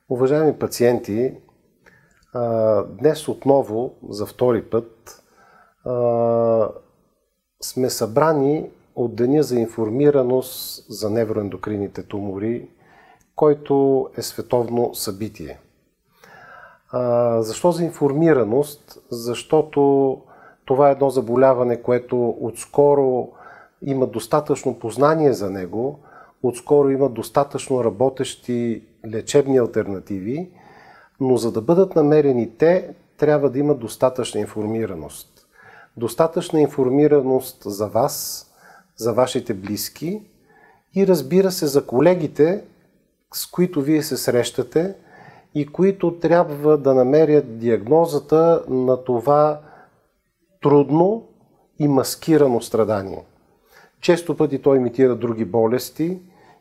Уважаеми пациенти, днес отново, за втори път, сме събрани от Деня за информираност за невроендокринните тумори, който е световно събитие. Защо за информираност? Защото това е едно заболяване, което отскоро има достатъчно познание за него, отскоро има достатъчно работещи лечебни алтернативи, но за да бъдат намерени те, трябва да има достатъчна информираност. Достатъчна информираност за вас, за вашите близки и разбира се за колегите, с които вие се срещате и които трябва да намерят диагнозата на това трудно и маскирано страдание. Често пъти той имитира други болести,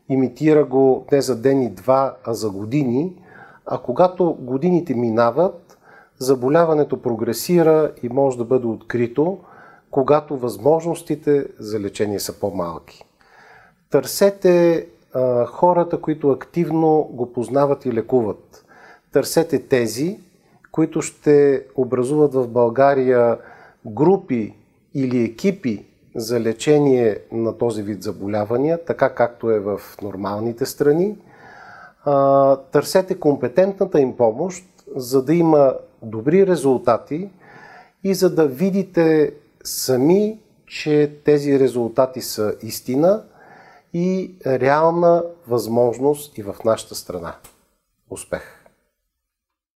имитира го не за ден и два, а за години, а когато годините минават, заболяването прогресира и може да бъде открито, когато възможностите за лечение са по-малки. Търсете хората, които активно го познават и лекуват. Търсете тези, които ще образуват в България групи или екипи за лечение на този вид заболявания, така както е в нормалните страни. Търсете компетентната им помощ, за да има добри резултати и за да видите сами, че тези резултати са истина и реална възможност и в нашата страна. Успех!